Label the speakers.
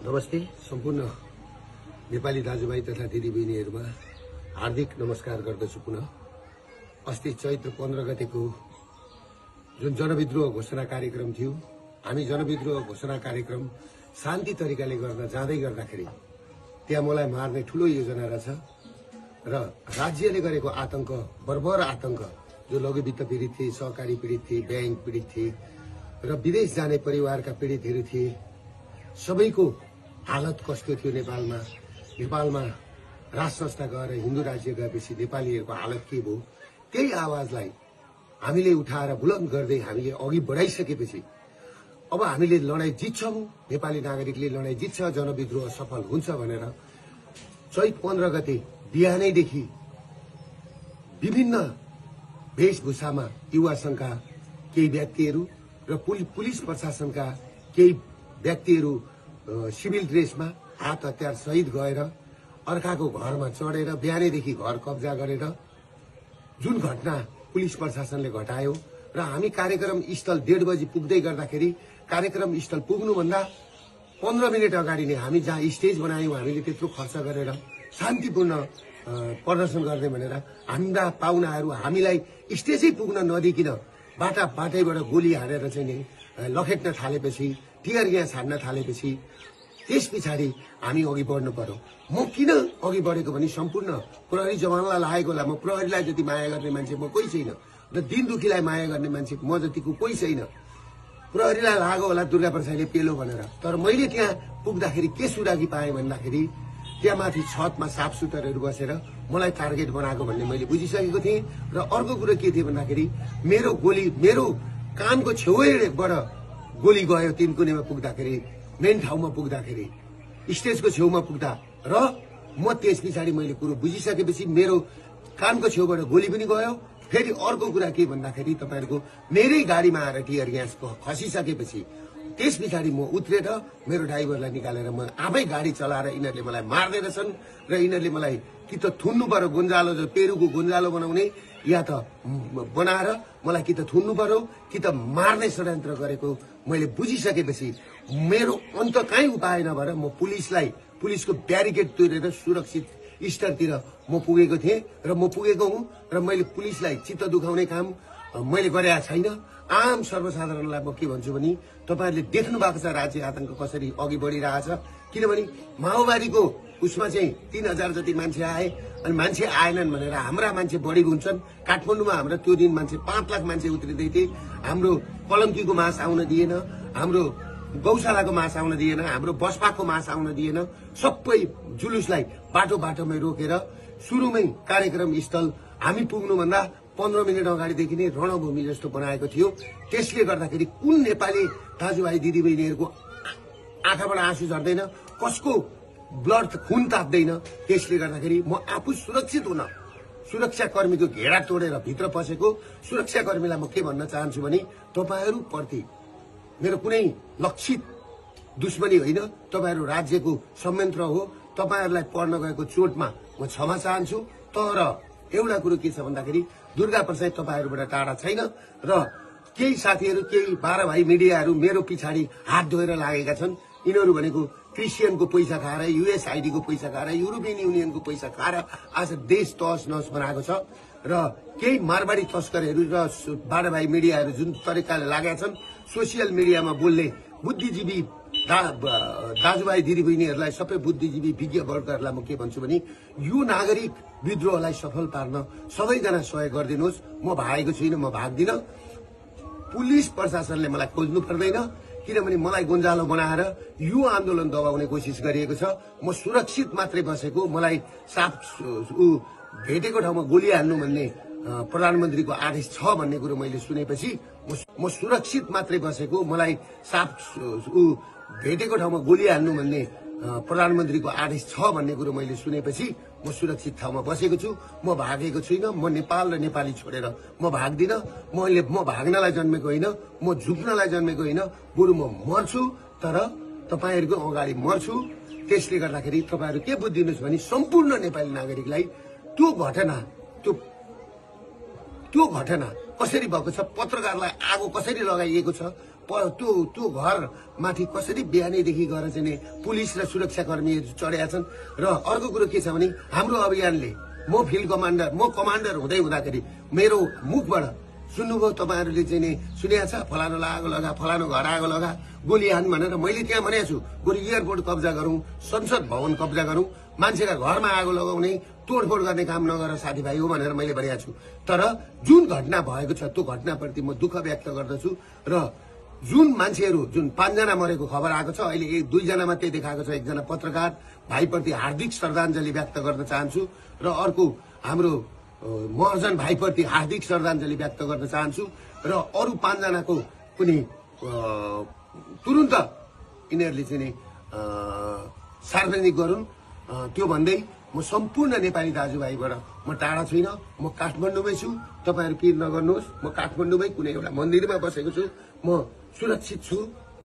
Speaker 1: नमस्ते सम्पूर्ण नेपाली दाजुभाइ तथा दिदीबहिनीहरुमा हार्दिक नमस्कार गर्दछु। पुनः अस्ति चैत्र 15 गतेको जुन जनविद्रोह घोषणा कार्यक्रम थियो, हामी जनविद्रोह घोषणा कार्यक्रम शान्ति तरिकाले गर्न जाँदै गर्दाखेरि त्यहाँ मलाई मार्ने ठूलो योजना रहेछ र राज्यले गरेको आतंक, बर्बर आतंक, जो लघुवित्त पीडित थिए, सहकारी पीडित थिए, बैंक पीडित थिए र विदेश जाने परिवारका पीडितहरू थिए, सबैको हालत कस्तो थियो नेपालमा राज संस्था गएर हिन्दू राज्य गएपछि नेपालीहरूको हालत के भयो, त्यही आवाजलाई हामीले उठाएर बुलन्द गर्दै हामीले अघि बढाइसकेपछि अब हामीले लडाई जित्छौं, नेपाली नागरिकले लडाई जित्छ, जनविद्रोह सफल हुन्छ भनेर चैत 15 गते बिहानैदेखि विभिन्न वेशभूषामा युवा संघका केही व्यक्तिहरू र पुलिस प्रशासनका केही व्यक्तिहरू सिभिल ड्रेसमा हात हतियार सहित गएर अर्काको घरमा चढेर बिहानैदेखि घर कब्जा गरेर जुन घटना पुलिस प्रशासनले घटायो र हामी कार्यक्रम स्थल 1:30 बजे पुग्दै गर्दाखेरि कार्यक्रम स्थल पुग्नुभन्दा 15 मिनेट अगाडि नै हामी जहाँ स्टेज बनायौं, हामीले त्यत्रो खर्च गरेर शान्तिपूर्ण प्रदर्शन गर्ने भनेर हाम्रा पाहुनाहरू हामीलाई स्टेजै पुग्न नदिकिन बाटैबाट गोली हानेर चाहिँ नि लखेट्न थालेपछि, टियर ग्यास हान्न थालेपछि त्यस पछाडि हामी अघि बढ्नु पर्यो। म किन अघि बढेको भने सम्पूर्ण प्रहरी जवानलाई लागेको होला। म प्रहरीलाई जति माया गर्ने मान्छे म कोही छैन र दिन दुखीलाई माया गर्ने मान्छे म जतिको कोही छैन। प्रहरीलाई लाग्यो होला दुर्गा प्रसादले पेलो भनेर, तर मैले त्यहाँ पुग्दाखेरि के सुरागी पाएँ भन्दाखेरि त्यहाँ माथि छतमा साफ सुथरहरू बसेर मलाई टार्गेट बनाएको भन्ने मैले बुझिसकेको थिएँ। र अर्को कुरो के थियो भन्दाखेरि मेरो कानको छेउबाट गोली गयो। तिनकुनेमा पुग्दाखेरि, मेन ठाउँमा पुग्दाखेरि, स्टेजको छेउमा पुग्दा र म त्यस पछाडि मैले कुरो बुझिसकेपछि मेरो कानको छेउबाट गोली पनि गयो। फेरि अर्को कुरा के भन्दाखेरि तपाईहरुको मेरै गाडीमा आएर टियर ग्यास खसिसकेपछि त्यस पछाडि म उत्रेर मेरो ड्राइभरलाई निकालेर म आफै गाडी चलाएर यिनीहरूले मलाई मार्दै रहेछन् र यिनीहरूले मलाई कि त थुन्नु पर्यो, गुन्जालो जो पेरुको गुन्जालो बनाउने, या त बनाएर मलाई कि त थुन्नु पर्यो कि त मार्ने षड्यन्त्र गरेको मैले बुझिसकेपछि मेरो अन्त काहीँ उपाय नभएर म पुलिसको ब्यारिकेड तोडेर सुरक्षित स्थलतिर म पुगेको थिएँ र म पुगेको हुँ र मैले पुलिसलाई चित्त दुखाउने काम मैले गरेका छैन। आम सर्वसाधारणलाई म के भन्छु भने तपाईहरुले देख्नु भएको छ राज्य आतंक कसरी अघि बढिरहेछ। किनभने माओवादीको उसमा चाहिँ 3000 जति मान्छे आए अनि मान्छे आएनन् भनेर हाम्रा मान्छे बढी हुन्छन्। काठमाडौँमा हाम्रो त्यो दिन मान्छे 5 लाख मान्छे उत्रिदै थिए। हाम्रो पलङ्कीको मास आउन दिएन, हाम्रो गौशालाको मास आउन दिएन, हाम्रो बसपाको मास आउन दिएन। सबै जुलुसलाई बाटोमै रोकेर सुरुमै कार्यक्रम स्थल हामी पुग्नुभन्दा 15 मिनेट अगाडिदेखि नै रणभूमि जस्तो बनाएको थियो। त्यसले गर्दाखेरि कुन नेपाली दाजुभाइ दिदीबहिनीहरूको आँखाबाट आँसु झर्दैन, कसको ब्लड खुन ताप्दैन। त्यसले गर्दाखेरि म आफू सुरक्षित हुन सुरक्षाकर्मीको घेरा तोडेर भित्र पसेको सुरक्षाकर्मीलाई म के भन्न चाहन्छु भने तपाईहरु प्रति मेरो कुनै लक्षित दुश्मनी होइन, तपाईहरु राज्यको संयन्त्र हो। तपाईहरुलाई पर्न गएको चोटमा म क्षमा चाहन्छु। तर एउटा कुरो के छ भन्दाखेरि दुर्गा प्रसाद तपाईहरुबाट टाढा छैन र केही साथीहरु, केही 12 भाइ मिडियाहरु मेरो पछाडि हात धोएर लागेका छन्। यिनीहरु भनेको क्रिस्चियनको पैसा खाएर, युएसआईडी को पैसा खाएर, युरोपियन युनियनको पैसा खाएर आज देश तहस नहस बनाएको छ र केही मारवाडी तस्करहरू र 12 भाइ मिडियाहरु जुन तरिकाले लागेका छन् सोशल मिडियामा बोल्ने बुद्धिजीवी दाजुभाइ दिदीबहिनीहरूलाई, सबै बुद्धिजीवी विज्ञ वर्गहरूलाई म के भन्छु भने यो नागरिक विद्रोहलाई सफल पार्न सबैजना सहयोग गरिदिनुहोस्। म भागेको छुइनँ, म भाग्दिन। पुलिस प्रशासनले मलाई खोज्नु पर्दैन, किनभने मलाई गुन्जालो बनाएर यो आन्दोलन दबाउने कोसिस गरिएको छ। म सुरक्षित मात्रै बसेको, मलाई साफ भेटेको ठाउँमा गोली हाल्नु भन्ने प्रधानमन्त्रीको आदेश छ भन्ने कुरो मैले सुनेपछि म सुरक्षित मात्रै बसेको, मलाई साफ भेटेको ठाउँमा गोली हाल्नु भन्ने प्रधानमन्त्रीको आदेश छ भन्ने कुरो मैले सुनेपछि म सुरक्षित ठाउँमा बसेको छु। म भागेको छुइनँ। म नेपाल र नेपाली छोडेर म भाग्दिन। म भाग्नलाई जन्मेको होइन, म झुक्नलाई जन्मेको होइन, बरु म मर्छु तर तपाईहरुको अगाडि मर्छु। त्यसले गर्दाखेरि तपाईहरु के बुझ्दिनुस् भने सम्पूर्ण नेपाली नागरिकलाई त्यो घटना कसरी भएको छ, पत्रकारलाई आगो कसरी लगाइएको छ, त्यो घर माथि कसरी बिहानैदेखि गएर चाहिँ नि पुलिस र सुरक्षाकर्मीहरू चढेका छन्। र अर्को कुरो के छ भने हाम्रो अभियानले म फिल्ड कमान्डर हुँदै हुँदाखेरि मेरो मुखबाट सुन्नुभयो तपाईहरुले चाहिँ नि सुनेको छ फलानो आगो लगा फलानो घर आगो लगा गोली हान भनेर मैले त्यहाँ भनेको छु बरु एयरपोर्ट कब्जा गरौं संसद भवन कब्जा गरौं मान्छेका घरमा आगो लगाउने तोडफोड गर्ने काम नगर साथीभाइ हो भनेर मैले भनेको छु। तर जुन घटना भएको छ त्यो घटनाप्रति म दुःख व्यक्त गर्दछु र जुन मान्छेहरू जुन 5 जना मरेको खबर आएको छ अहिले 2 जना मात्रै देखाएको छ। एकजना पत्रकार भाइप्रति हार्दिक श्रद्धाञ्जली व्यक्त गर्न चाहन्छु र अर्को हाम्रो महर्जन भाइप्रति हार्दिक श्रद्धाञ्जली व्यक्त गर्न चाहन्छु र अरु 5 जनाको पनि तुरुन्त यिनीहरूले चाहिँ सार्वजनिक गरून्। त्यो भन्दै म सम्पूर्ण नेपाली दाजुभाइबाट म टाढा छैन, म काठमाडौँमै छु। तपाईहरु पिर नगर्नुहोस्, म काठमाडौँमै कुनै एउटा मन्दिरमा बसेको छु, म सुरक्षित छु।